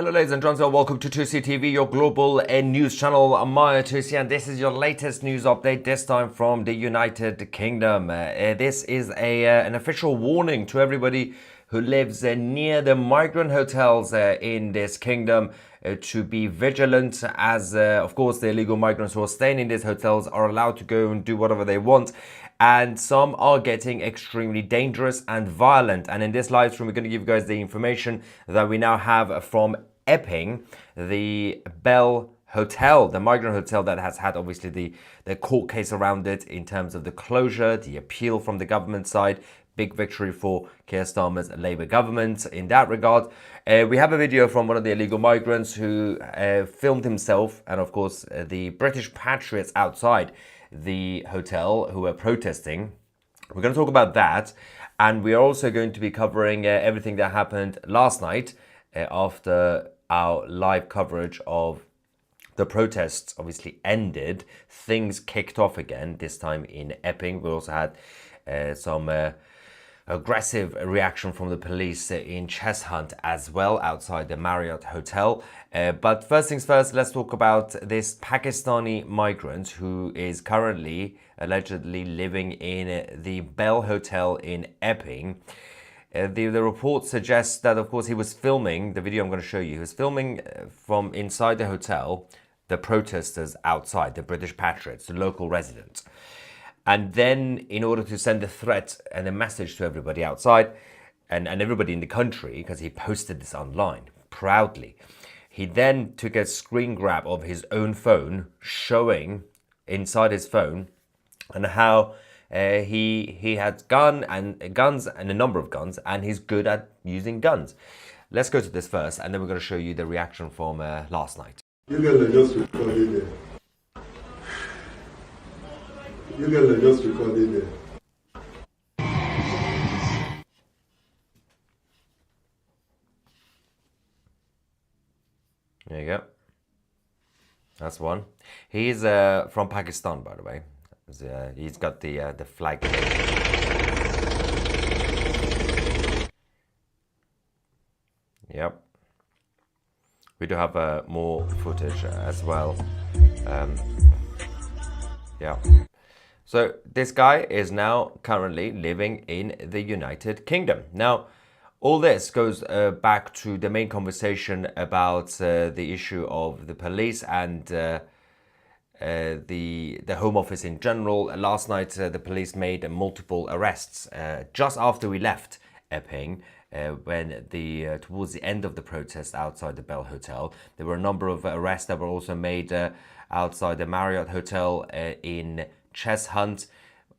Hello ladies and gentlemen, welcome to Tousi TV, your global news channel. I'm Tousi and this is your latest news update, this time from the United Kingdom. This is an official warning to everybody who lives near the migrant hotels in this kingdom to be vigilant, as of course the illegal migrants who are staying in these hotels are allowed to go and do whatever they want. And some are getting extremely dangerous and violent. And in this live stream, we're going to give you guys the information that we now have from Epping, the Bell Hotel, the migrant hotel that has had obviously the court case around it in terms of the closure, the appeal from the government side. Big victory for Keir Starmer's Labour government in that regard. We have a video from one of the illegal migrants who filmed himself and of course the British Patriots outside the hotel who were protesting. We're going to talk about that, and we are also going to be covering everything that happened last night after our live coverage of the protests obviously ended. Things kicked off again, this time in Epping. We also had some aggressive reaction from the police in Cheshunt as well, outside the Marriott Hotel. But first things first, let's talk about this Pakistani migrant who is currently allegedly living in the Bell Hotel in Epping. The report suggests that, of course, he was filming, the video I'm going to show you, he was filming from inside the hotel, the protesters outside, the British Patriots, the local residents. And then, in order to send a threat and a message to everybody outside and everybody in the country, because he posted this online proudly, he then took a screen grab of his own phone, showing inside his phone and how he had guns and a number of guns, and he's good at using guns. Let's go to this first, and then we're going to show you the reaction from last night. You guys are just recording there. You guys are just recording there. There you go. That's one. He's from Pakistan, by the way. He's got the flag. Yep. We do have more footage as well. Yeah. So this guy is now currently living in the United Kingdom. Now, all this goes back to the main conversation about the issue of the police and the Home Office in general. Last night, the police made multiple arrests just after we left Epping. When towards the end of the protest outside the Bell Hotel, there were a number of arrests that were also made outside the Marriott Hotel in Cheshunt.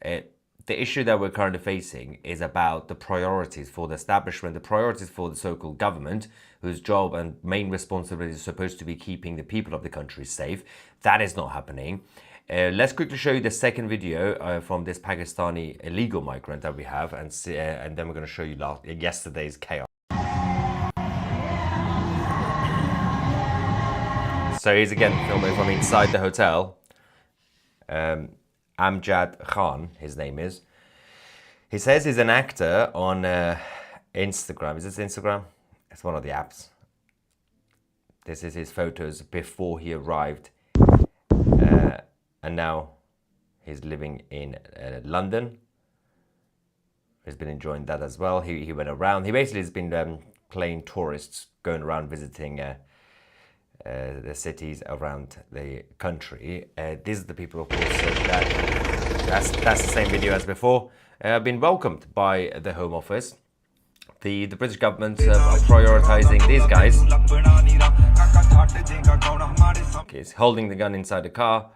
The issue that we're currently facing is about the priorities for the establishment, the priorities for the so-called government, whose job and main responsibility is supposed to be keeping the people of the country safe. That is not happening. Let's quickly show you the second video from this Pakistani illegal migrant that we have, and then we're going to show you yesterday's chaos. So he's again filming from inside the hotel. Amjad Khan, his name is. He says he's an actor on Instagram. Is this Instagram? It's one of the apps. This is his photos before he arrived. And now he's living in London. He's been enjoying that as well. He went around. He basically has been playing tourists, going around visiting the cities around the country. These are the people, of course, that's the same video as before. Been welcomed by the Home Office. The British government are prioritising these guys. Okay, he's holding the gun inside the car.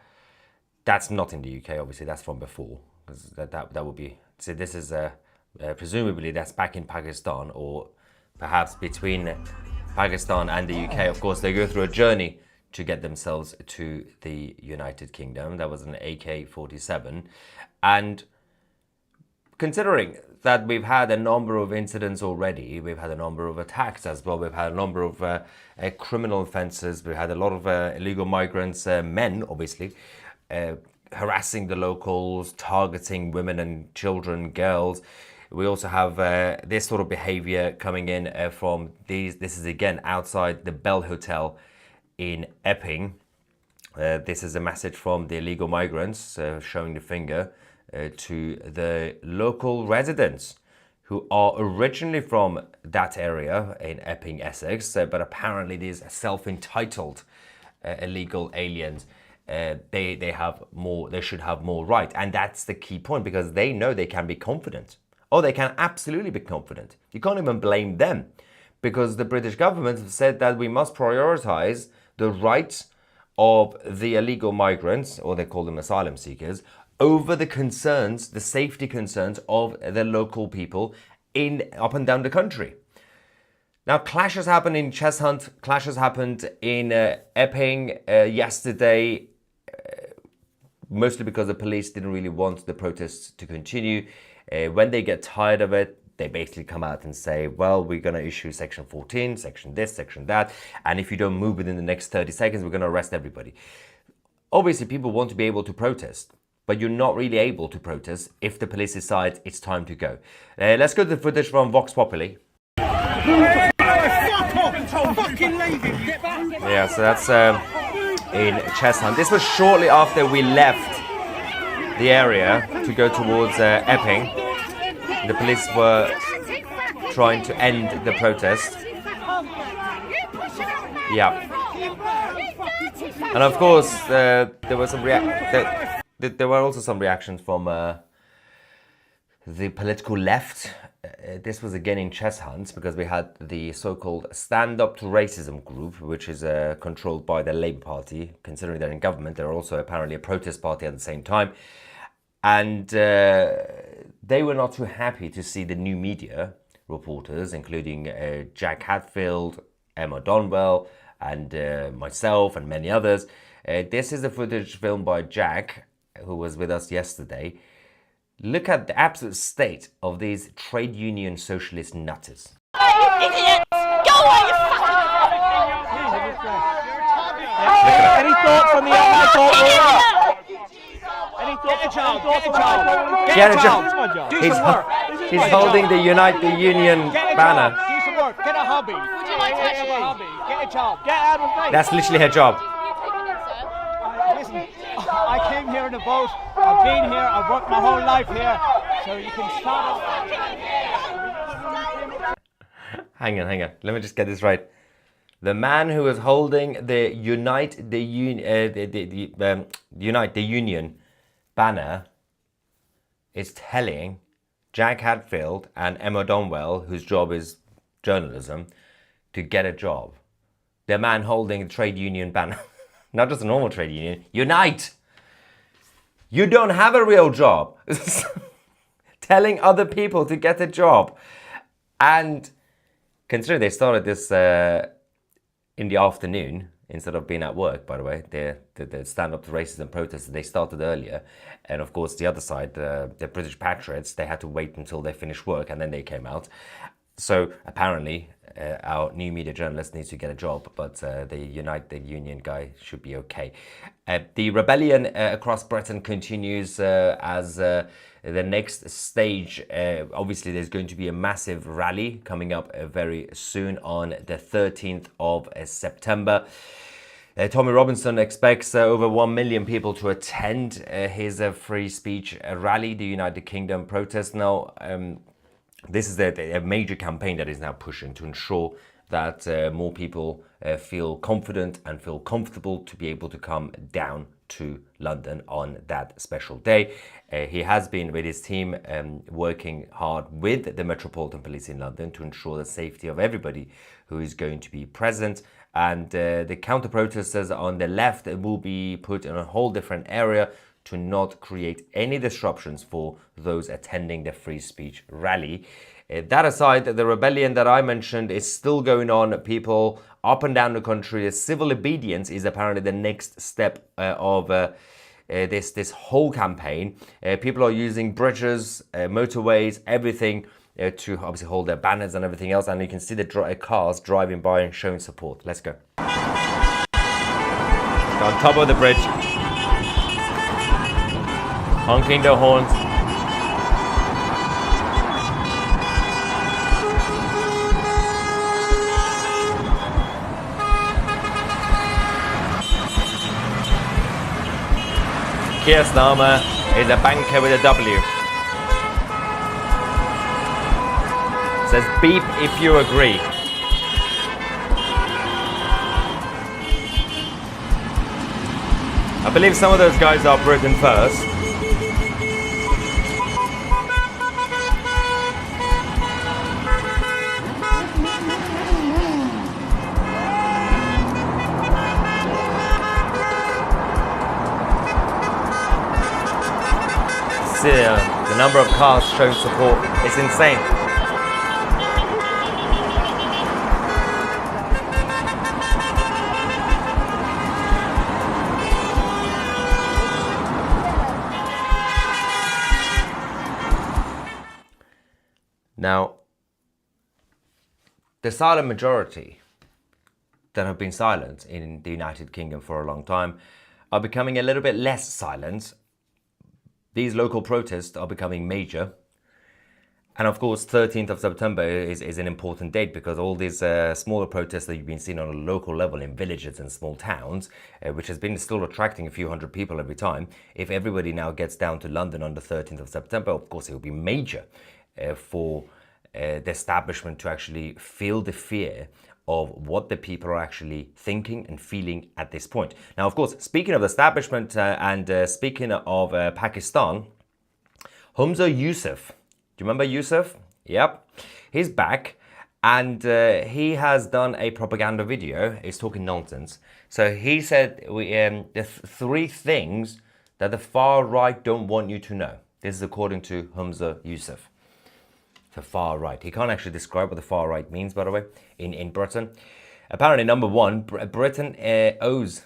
That's not in the UK, obviously. That's from before, because that would be. So this is presumably that's back in Pakistan, or perhaps between Pakistan and the UK. Of course, they go through a journey to get themselves to the United Kingdom. That was an AK-47. And considering that we've had a number of incidents already, we've had a number of attacks as well, we've had a number of criminal offences, we've had a lot of illegal migrants, men obviously, harassing the locals, targeting women and children, girls. We also have this sort of behavior coming in from these. This is again outside the Bell Hotel in Epping. This is a message from the illegal migrants showing the finger to the local residents who are originally from that area in Epping, Essex, but apparently these self-entitled illegal aliens, they should have more right. And that's the key point, because they know they can be confident. Oh, they can absolutely be confident. You can't even blame them, because the British government have said that we must prioritize the rights of the illegal migrants, or they call them asylum seekers, over the concerns, the safety concerns of the local people up and down the country. Now, clashes happened in Cheshunt, clashes happened in Epping yesterday, mostly because the police didn't really want the protests to continue. When they get tired of it, they basically come out and say, well, we're going to issue section 14, section this, section that, and if you don't move within the next 30 seconds, we're going to arrest everybody. Obviously, people want to be able to protest, but you're not really able to protest if the police decide it's time to go. Let's go to the footage from Vox Populi. Yeah, so that's in Cheshunt. This was shortly after we left the area to go towards Epping. The police were trying to end the protest. Yeah. And of course, there were also some reactions from the political left. This was again in Cheshunt, because we had the so-called Stand Up to Racism group, which is controlled by the Labour Party. Considering they're in government, they're also apparently a protest party at the same time. And they were not too happy to see the new media reporters, including Jack Hadfield, Emma Donwell, and myself and many others. This is the footage filmed by Jack, who was with us yesterday. Look at the absolute state of these trade union socialist nutters. Idiots! Go away, you Any thoughts on the anti-talk? Get a job. He's holding the Unite the Union banner. Do some work. Get a hobby. Would you like to Get a hobby. Get a job. Get out of face. That's literally her job. Listen, I came here in a boat. I've been here. I've worked my whole life here. So you can start off. Hang on. Let me just get this right. The man who was holding the Unite the Union banner is telling Jack Hadfield and Emma Donwell, whose job is journalism, to get a job. The man holding the trade union banner, not just a normal trade union, Unite! You don't have a real job. Telling other people to get a job. And considering they started this in the afternoon, instead of being at work, by the way, the Stand Up to Racism protests, they started earlier. And of course, the other side, the British Patriots, they had to wait until they finished work and then they came out. So apparently, our new media journalist needs to get a job, but the Unite the Union guy should be okay. The rebellion across Britain continues as the next stage. Obviously, there's going to be a massive rally coming up very soon on the 13th of September. Tommy Robinson expects over 1 million people to attend his free speech rally, the United Kingdom protest. Now, this is a major campaign that is now pushing to ensure that more people feel confident and feel comfortable to be able to come down to London on that special day. He has been with his team working hard with the Metropolitan Police in London to ensure the safety of everybody who is going to be present. And the counter-protesters on the left will be put in a whole different area to not create any disruptions for those attending the free speech rally. That aside, the rebellion that I mentioned is still going on. People up and down the country, civil obedience is apparently the next step of this whole campaign. People are using bridges, motorways, everything to obviously hold their banners and everything else. And you can see the cars driving by and showing support. Let's go. On top of the bridge, honking their horns. Keir Starmer is a banker with a W. Says beep if you agree. I believe some of those guys are Britain first. See, the number of cars showing support is insane. Now, the silent majority that have been silent in the United Kingdom for a long time are becoming a little bit less silent. These local protests are becoming major. And of course, 13th of September is an important date because all these smaller protests that you've been seeing on a local level in villages and small towns, which has been still attracting a few hundred people every time, if everybody now gets down to London on the 13th of September, of course, it will be major for the establishment to actually feel the fear of what the people are actually thinking and feeling at this point. Now, of course, speaking of the establishment and speaking of Pakistan, Humza Yousaf, do you remember Yousaf? Yep, he's back and he has done a propaganda video. He's talking nonsense. So he said the three things that the far right don't want you to know. This is according to Humza Yousaf. The far right. He can't actually describe what the far right means, by the way, in Britain. Apparently, number one, Britain owes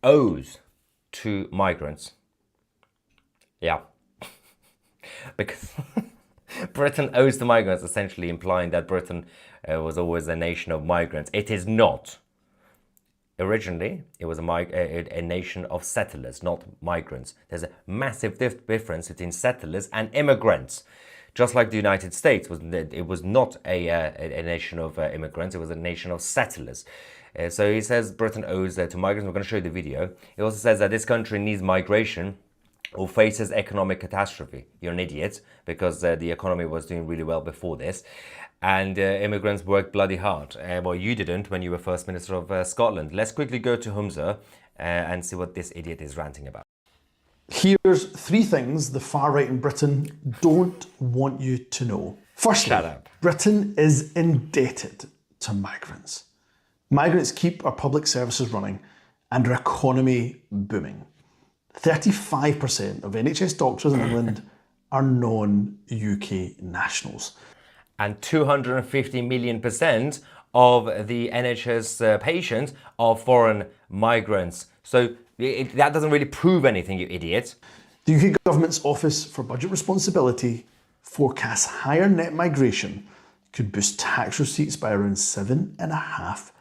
to migrants. Yeah. Because Britain owes to migrants, essentially implying that Britain was always a nation of migrants. It is not. Originally, it was a nation of settlers, not migrants. There's a massive difference between settlers and immigrants. Just like the United States, it was not a nation of immigrants, it was a nation of settlers. So he says Britain owes to migrants. We're going to show you the video. He also says that this country needs migration or faces economic catastrophe. You're an idiot, because the economy was doing really well before this. And immigrants worked bloody hard. Well, you didn't when you were First Minister of Scotland. Let's quickly go to Humza and see what this idiot is ranting about. Here's three things the far right in Britain don't want you to know. Firstly, Shut up. Britain is indebted to migrants. Migrants keep our public services running and our economy booming. 35% of NHS doctors in England are non-UK nationals. And 250 million% of the NHS patients are foreign migrants. So that doesn't really prove anything, you idiot. The UK Government's Office for Budget Responsibility forecasts higher net migration could boost tax receipts by around £7.5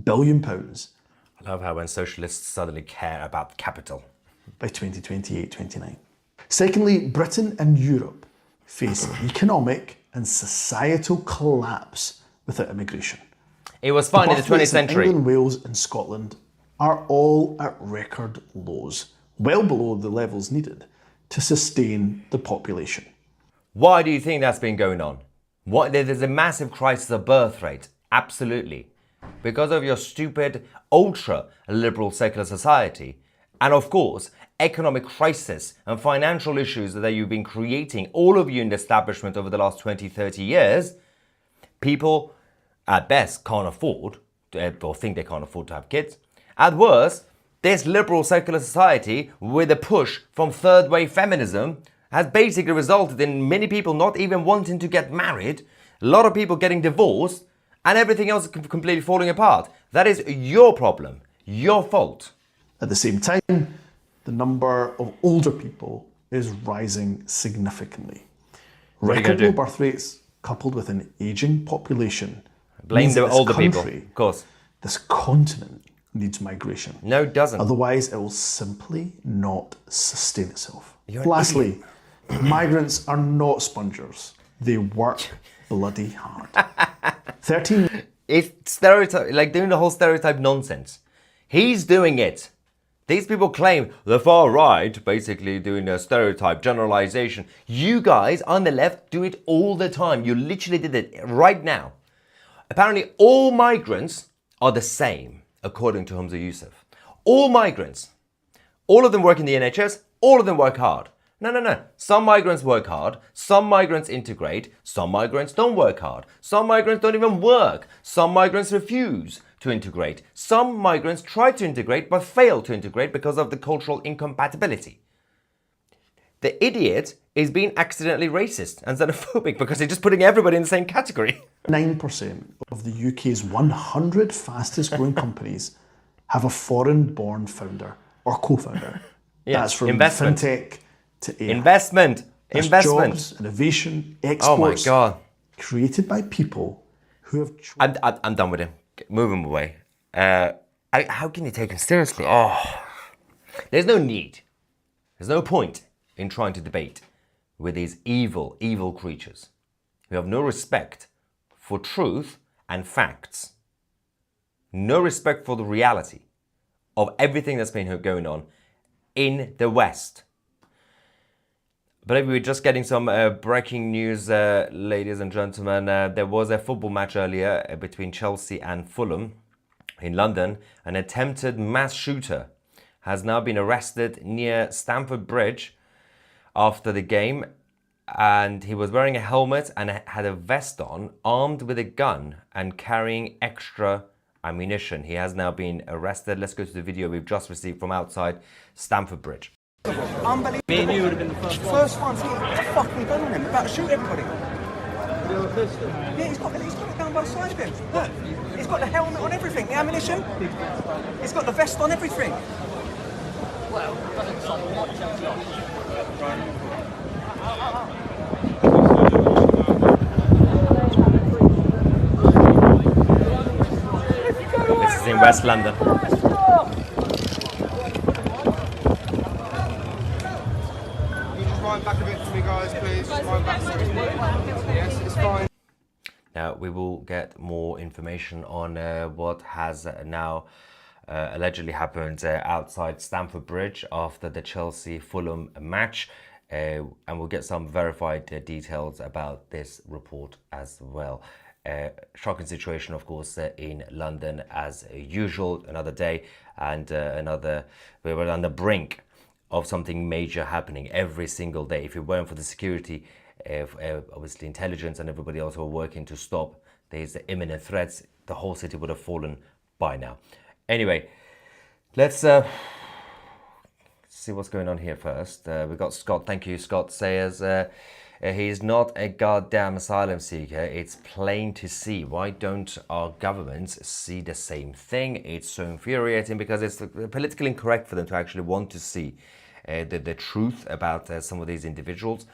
billion I love how when socialists suddenly care about capital. by 2028-29. Secondly, Britain and Europe face economic and societal collapse without immigration. It was fine in the Birth 20th rates in century. England, Wales and Scotland are all at record lows, well below the levels needed to sustain the population. Why do you think that's been going on? There's a massive crisis of birth rate. Absolutely. Because of your stupid, ultra-liberal secular society. And of course, economic crisis and financial issues that you've been creating, all of you in the establishment over the last 20, 30 years, people at best can't afford, or think they can't afford to have kids. At worst, this liberal secular society with a push from third wave feminism has basically resulted in many people not even wanting to get married, a lot of people getting divorced, and everything else completely falling apart. That is your problem, your fault. At the same time, the number of older people is rising significantly. What are you gonna Record low do? birth rates coupled with an ageing population Blame means the that this older people, country, of course. This continent needs migration. No, it doesn't. Otherwise, it will simply not sustain itself. You're an Lastly, migrants are not spongers. They work bloody hard. 13 It's stereotype, like doing the whole stereotype nonsense. He's doing it. These people claim the far right, basically doing a stereotype generalization. You guys on the left do it all the time. You literally did it right now. Apparently, all migrants are the same, according to Humza Yousaf. All migrants. All of them work in the NHS. All of them work hard. No. Some migrants work hard. Some migrants integrate. Some migrants don't work hard. Some migrants don't even work. Some migrants refuse to integrate. Some migrants try to integrate but fail to integrate because of the cultural incompatibility. The idiot is being accidentally racist and xenophobic because he's just putting everybody in the same category. 9% of the UK's 100 fastest growing companies have a foreign-born founder or co-founder. Yeah, That's from investment. fintech to AI. Investment. That's Investment. jobs, innovation, Oh my exports, God. created by people who have I'm done with him. Move him away. How can you take him seriously? Oh, there's no need. There's no point in trying to debate with these evil, evil creatures who have no respect for truth and facts. No respect for the reality of everything that's been going on in the West. But we're just getting some breaking news, ladies and gentlemen. There was a football match earlier between Chelsea and Fulham in London. An attempted mass shooter has now been arrested near Stamford Bridge after the game. And he was wearing a helmet and had a vest on, armed with a gun and carrying extra ammunition. He has now been arrested. Let's go to the video we've just received from outside Stamford Bridge. Unbelievable. Me and you would have been the first ones. He's got a fucking gun on him, about to shoot everybody. Yeah, he's got it down by the side of him. Look, he's got the helmet on everything, the ammunition. He's got the vest on everything. Well, This is in West London. Back a bit for me, guys, please. Just wind back. Yes, it's fine. Now, we will get more information on what has now allegedly happened outside Stamford Bridge after the Chelsea-Fulham match. And we'll get some verified details about this report as well. Shocking situation, of course, in London as usual. Another day and we were on the brink of something major happening every single day. If it weren't for the security, obviously intelligence and everybody else who are working to stop these imminent threats, the whole city would have fallen by now. Anyway, let's see what's going on here first. We've got Scott. Thank you, Scott. Says he's not a goddamn asylum seeker. It's plain to see. Why don't our governments see the same thing? It's so infuriating because it's politically incorrect for them to actually want to see the truth about some of these individuals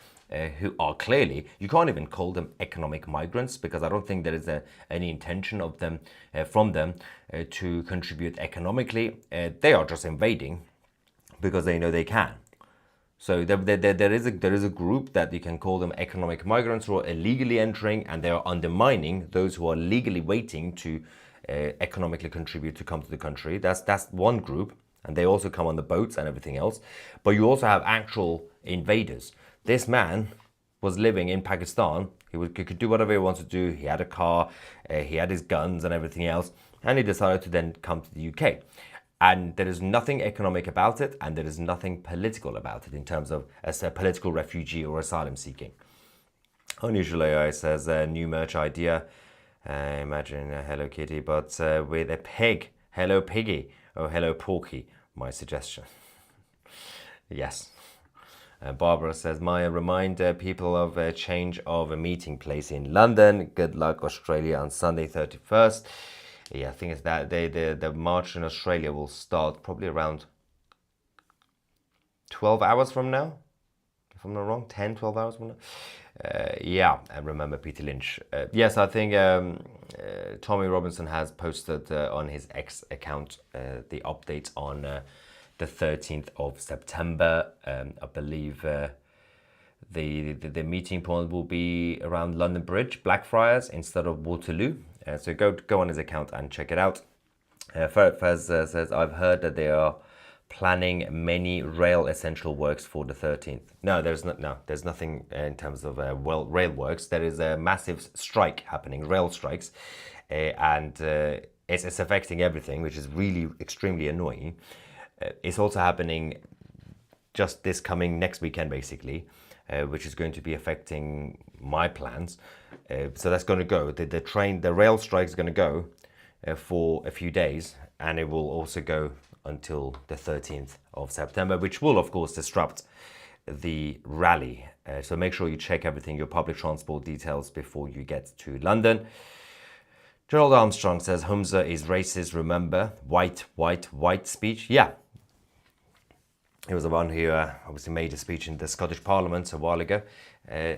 who are clearly, you can't even call them economic migrants, because I don't think there is any intention of them from them to contribute economically. They are just invading because they know they can. So there is a group that you can call them economic migrants who are illegally entering, and they are undermining those who are legally waiting to economically contribute to come to the country. That's one group, and they also come on the boats and everything else. But you also have actual invaders. This man was living in Pakistan. He could do whatever he wanted to do. He had a car, he had his guns and everything else, and he decided to then come to the UK. And there is nothing economic about it, and there is nothing political about it in terms of as a political refugee or asylum seeking. Unusual AI says new merch idea. Imagine a Hello Kitty, but with a pig. Hello Piggy. Oh, hello Porky. My suggestion. Yes. Barbara says, Maya, remind people of a change of a meeting place in London. Good luck, Australia, on Sunday 31st. Yeah, I think it's that day. The march in Australia will start probably around 12 hours from now. If I'm not wrong, 10, 12 hours from now. Yeah, and remember Peter Lynch. Yes, I think Tommy Robinson has posted on his X account the update on the 13th of September. I believe the meeting point will be around London Bridge, Blackfriars, instead of Waterloo. So go on his account and check it out. Faz says, I've heard that they are planning many rail essential works for the 13th. No, there's nothing in terms of rail works. There is a massive strike happening, rail strikes, and it's affecting everything, which is really extremely annoying. It's also happening just this coming next weekend, basically, which is going to be affecting my plans. So that's going to go. The rail strike is going to go for a few days, and it will also go until the 13th of September, which will, of course, disrupt the rally. So make sure you check everything, your public transport details, before you get to London. Gerald Armstrong says, Humza is racist, remember? White, white, white speech. Yeah. He was the one who obviously made a speech in the Scottish Parliament a while ago.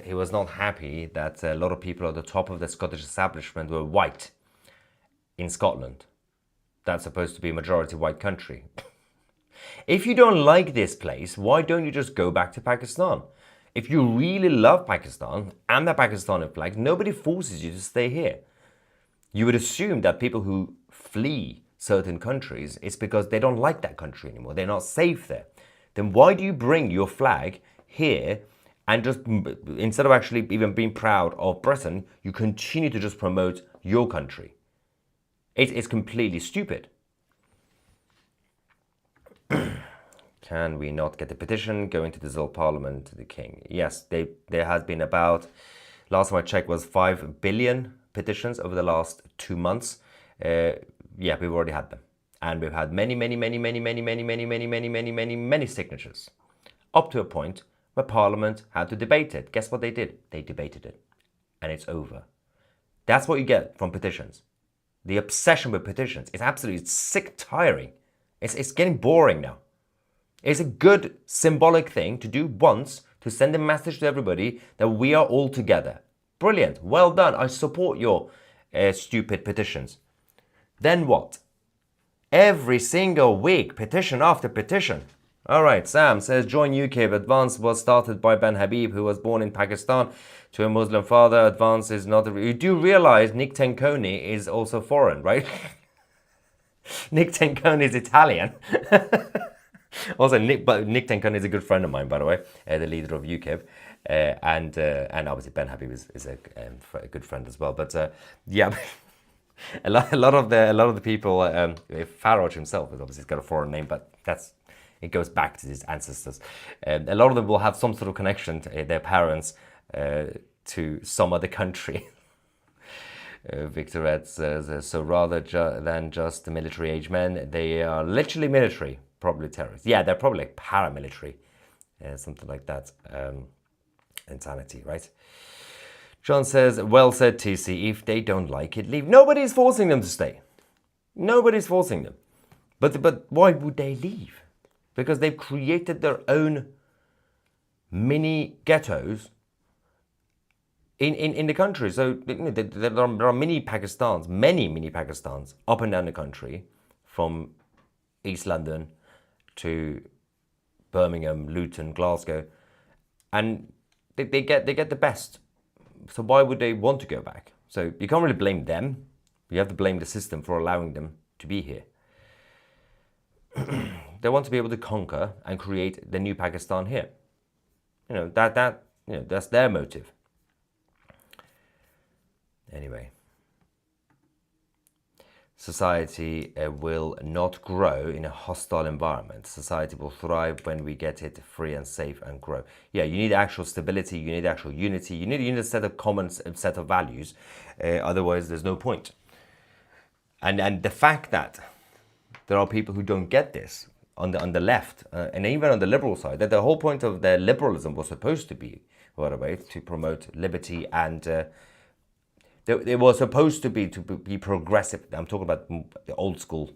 He was not happy that a lot of people at the top of the Scottish establishment were white in Scotland. That's supposed to be a majority white country. If you don't like this place, why don't you just go back to Pakistan? If you really love Pakistan and the Pakistani flag, nobody forces you to stay here. You would assume that people who flee certain countries, it's because they don't like that country anymore. They're not safe there. Then why do you bring your flag here and just, instead of actually even being proud of Britain, you continue to just promote your country? It's completely stupid. Can we not get a petition going to dissolve Parliament to the King? Yes, there has been about, last time I checked was 5 billion petitions over the last 2 months. Yeah, we've already had them. And we've had many signatures. Up to a point where Parliament had to debate it. Guess what they did? They debated it. And it's over. That's what you get from petitions. The obsession with petitions is absolutely sick, tiring. It's getting boring now. It's a good symbolic thing to do once to send a message to everybody that we are all together. Brilliant. Well done. I support your stupid petitions. Then what? Every single week, petition after petition. All right, Sam says, join UKIP. Advance was started by Ben Habib, who was born in Pakistan to a Muslim father. Advance is not a... You do realize Nick Tenconi is also foreign, right? Nick Tenconi is Italian. Also, Nick Tenconi is a good friend of mine, by the way, the leader of UKIP. And obviously Ben Habib is a good friend as well. But yeah... A lot of the people, Farage himself has obviously got a foreign name, but it goes back to his ancestors. A lot of them will have some sort of connection to their parents to some other country. Victor Ed says, so rather than just the military-age men, they are literally military, probably terrorists. Yeah, they're probably like paramilitary, something like that. Insanity, right? John says, well said, TC. If they don't like it, leave. Nobody's forcing them to stay. Nobody's forcing them. But why would they leave? Because they've created their own mini ghettos in the country. So there are many Pakistans, many Pakistans up and down the country, from East London to Birmingham, Luton, Glasgow, and they get the best. So why would they want to go back? So you can't really blame them. You have to blame the system for allowing them to be here. They want to be able to conquer and create the new Pakistan here. That's their motive. Anyway, society will not grow in a hostile environment. Society will thrive when we get it free and safe and grow. Yeah, you need actual stability, you need actual unity, you need a set of common set of values. Otherwise, there's no point. And the fact that there are people who don't get this on the left and even on the liberal side, that the whole point of their liberalism was supposed to be, by the way, to promote liberty and they were supposed to be progressive. I'm talking about the old school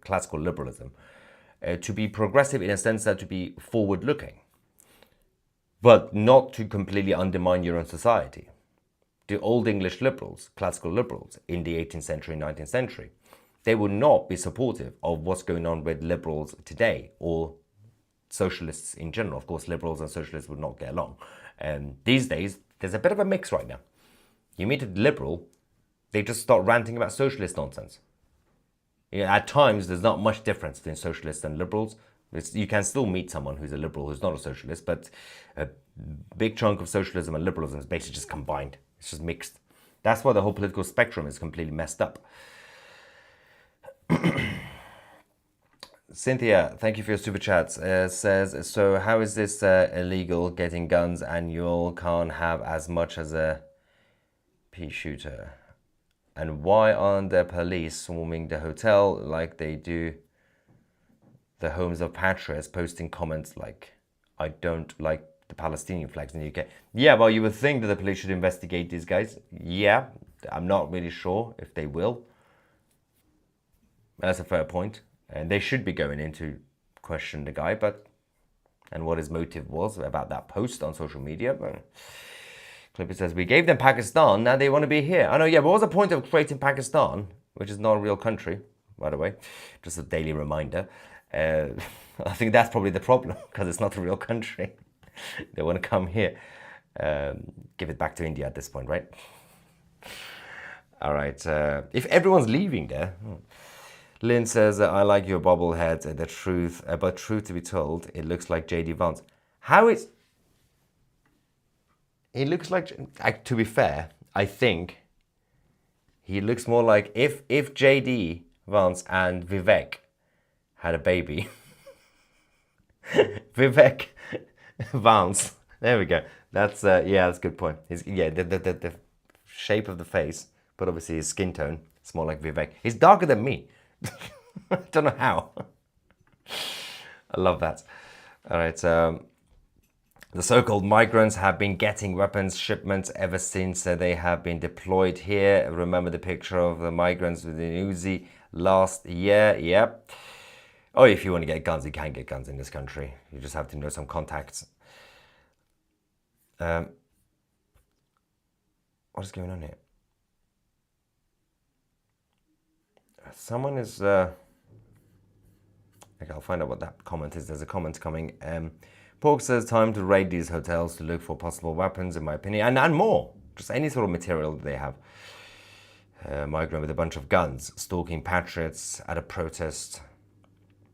classical liberalism. To be progressive in a sense that to be forward-looking, but not to completely undermine your own society. The old English liberals, classical liberals in the 18th century, 19th century, they would not be supportive of what's going on with liberals today or socialists in general. Of course, liberals and socialists would not get along. These days, there's a bit of a mix right now. You meet a liberal, they just start ranting about socialist nonsense. Yeah, at times, there's not much difference between socialists and liberals. You can still meet someone who's a liberal who's not a socialist, but a big chunk of socialism and liberalism is basically just combined. It's just mixed. That's why the whole political spectrum is completely messed up. Cynthia, thank you for your super chats. Says, so how is this illegal getting guns and you all can't have as much as a pea shooter? And why aren't the police swarming the hotel like they do the homes of Patriots, posting comments like, I don't like the Palestinian flags in the UK? Yeah, well, you would think that the police should investigate these guys. Yeah, I'm not really sure if they will. That's a fair point. And they should be going in to question the guy, and what his motive was about that post on social media. But Clipper says, we gave them Pakistan, now they want to be here. I know, yeah, but what was the point of creating Pakistan, which is not a real country, by the way? Just a daily reminder. I think that's probably the problem, because it's not a real country. They want to come here. Give it back to India at this point, right? All right. If everyone's leaving there... Lynn says, I like your bobblehead, the truth, but truth to be told, it looks like J.D. Vance. How is... He looks like, to be fair, I think he looks more like if J.D. Vance and Vivek had a baby. Vivek Vance. There we go. That's, yeah, that's a good point. The shape of the face, but obviously his skin tone, it's more like Vivek. He's darker than me. I don't know how. I love that. All right. The so-called migrants have been getting weapons shipments ever since they have been deployed here. Remember the picture of the migrants with the Uzi last year? Yep. Oh, if you want to get guns, you can get guns in this country. You just have to know some contacts. What is going on here? Someone is... Okay, I'll find out what that comment is. There's a comment coming. Pork says, time to raid these hotels to look for possible weapons, in my opinion. And more. Just any sort of material that they have. Migrant with a bunch of guns, stalking Patriots at a protest.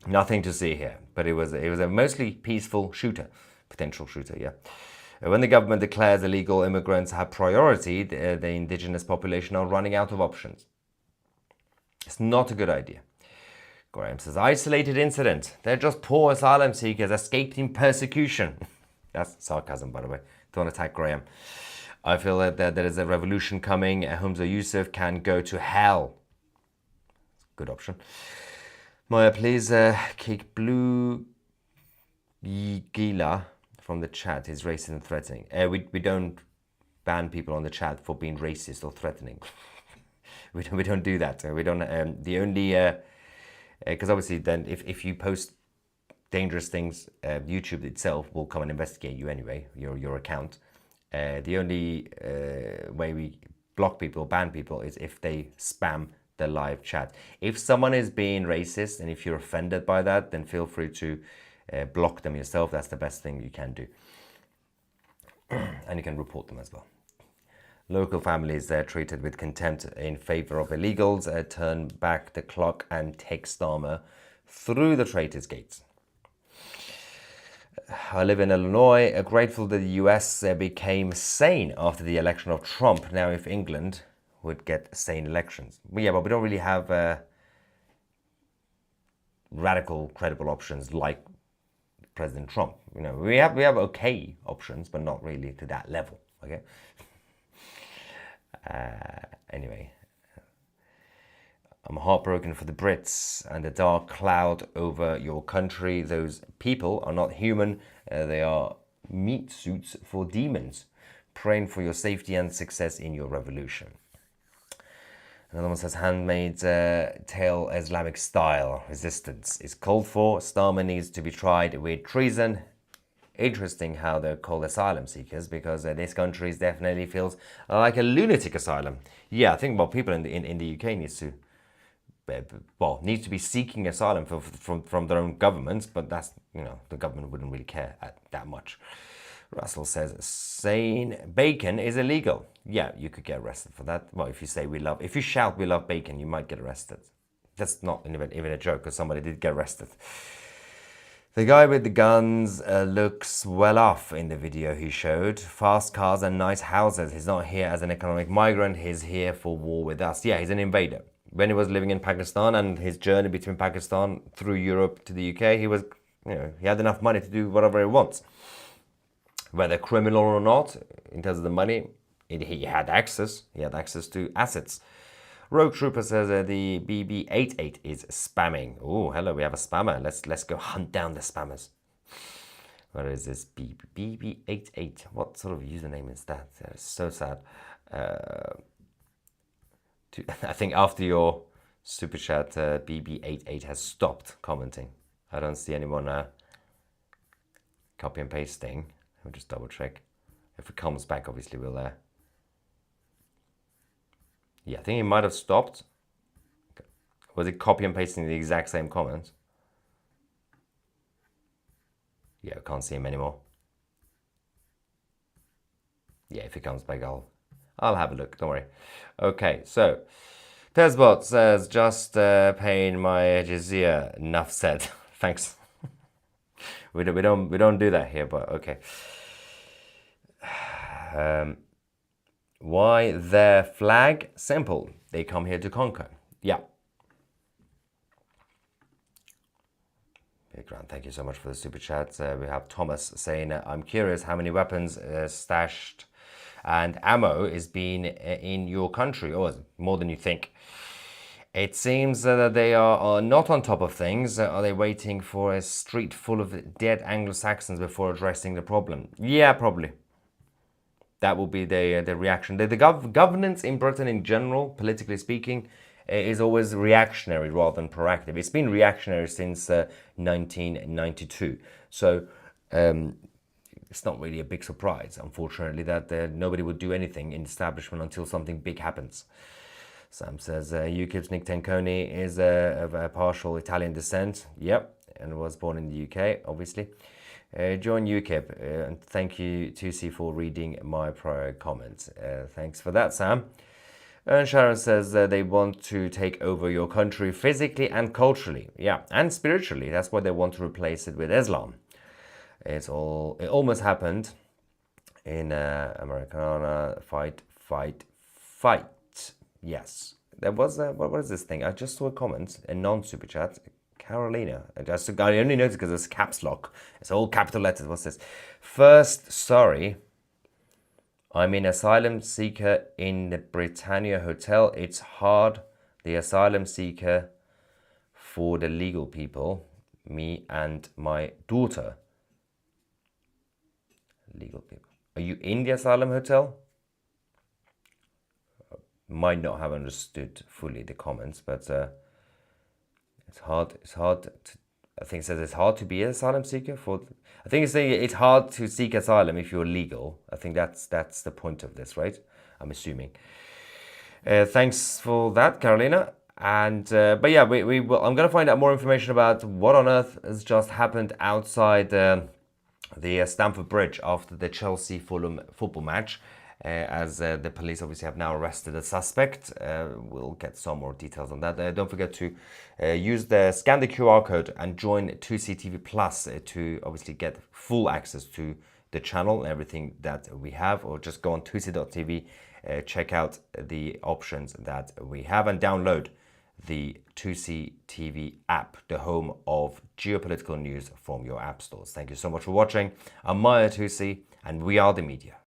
Nothing to see here. But it was a mostly peaceful shooter. Potential shooter, yeah. When the government declares illegal immigrants have priority, the indigenous population are running out of options. It's not a good idea. Graham says, isolated incident. They're just poor asylum seekers escaping persecution. That's sarcasm, by the way. Don't attack Graham. I feel that there is a revolution coming. Humza Yusuf can go to hell. Good option. Maya, please kick Blue Gila from the chat. He's racist and threatening. We don't ban people on the chat for being racist or threatening. We don't do that. We don't. The only because obviously then if you post dangerous things, YouTube itself will come and investigate you anyway. Your account. The only way we block people, ban people, is if they spam the live chat. If someone is being racist and if you're offended by that, then feel free to block them yourself. That's the best thing you can do, and you can report them as well. Local families treated with contempt in favor of illegals turn back the clock and take Starmer through the Traitors' Gates. I live in Illinois, grateful that the US became sane after the election of Trump. Now if England would get sane elections. Yeah, but we don't really have radical, credible options like President Trump. You know, we have okay options, but not really to that level, okay? Anyway, I'm heartbroken for the Brits and the dark cloud over your country. Those people are not human. They are meat suits for demons. Praying for your safety and success in your revolution. Another one says, Handmaid's Tale Islamic style resistance is called for. Starmer needs to be tried with treason. Interesting how they're called asylum seekers, because this country definitely feels like a lunatic asylum. Yeah, I think people in the UK needs to be seeking asylum from their own governments, but that's, the government wouldn't really care that much. Russell says, saying bacon is illegal. Yeah, you could get arrested for that. Well, if you shout we love bacon, you might get arrested. That's not even a joke, because somebody did get arrested. The guy with the guns looks well off in the video he showed. Fast cars and nice houses. He's not here as an economic migrant. He's here for war with us. Yeah, he's an invader. When he was living in Pakistan and his journey between Pakistan through Europe to the UK, he was, he had enough money to do whatever he wants. Whether criminal or not, in terms of the money, he had access. He had access to assets. Rogue Trooper says the BB88 is spamming. Oh, hello, we have a spammer. Let's go hunt down the spammers. Where is this BB88? What sort of username is that? It's so sad. I think after your super chat, BB88 has stopped commenting. I don't see anyone copy and pasting. Let me just double check. If it comes back, obviously we'll. Yeah, I think he might have stopped. Was it copy and pasting the exact same comment? Yeah, I can't see him anymore. Yeah, if he comes back, I'll have a look. Don't worry. Okay, so Tezbot says just paying my jizya. Enough said. Thanks. we don't do that here, but okay. Why their flag? Simple. They come here to conquer. Yeah. Migrant, thank you so much for the super chat. We have Thomas saying, I'm curious how many weapons stashed and ammo is being in your country. Oh, more than you think. It seems that they are not on top of things. Are they waiting for a street full of dead Anglo-Saxons before addressing the problem? Yeah, probably. That will be the reaction. The governance in Britain in general, politically speaking, is always reactionary rather than proactive. It's been reactionary since 1992. So it's not really a big surprise, unfortunately, that nobody would do anything in establishment until something big happens. Sam says, UKIP's Nick Tenconi is of a partial Italian descent. Yep, and was born in the UK, obviously. Join UKIP, and thank you, Tousi, for reading my prior comments. Thanks for that, Sam. And Sharon says they want to take over your country physically and culturally. Yeah, and spiritually. That's why they want to replace it with Islam. It almost happened in Americana. Fight. Yes. There was what is this thing? I just saw a comment, a non-super chat. Carolina. I only noticed because it's caps lock. It's all capital letters. What's this? First, sorry. I'm an asylum seeker in the Britannia Hotel. It's hard. The asylum seeker for the legal people. Me and my daughter. Legal people. Are you in the asylum hotel? Might not have understood fully the comments, but it's hard. I think it says it's hard to be an asylum seeker. I think it's saying it's hard to seek asylum if you're legal. I think that's the point of this, right? I'm assuming. Thanks for that, Carolina. And but yeah, I'm gonna find out more information about what on earth has just happened outside the Stamford Bridge after the Chelsea-Fulham football match. As the police obviously have now arrested a suspect. We'll get some more details on that. Don't forget to scan the QR code and join Tousi TV Plus to obviously get full access to the channel and everything that we have, or just go on Tousi.tv, check out the options that we have and download the Tousi TV app, the home of geopolitical news from your app stores. Thank you so much for watching. I'm Maya Tousi and we are the media.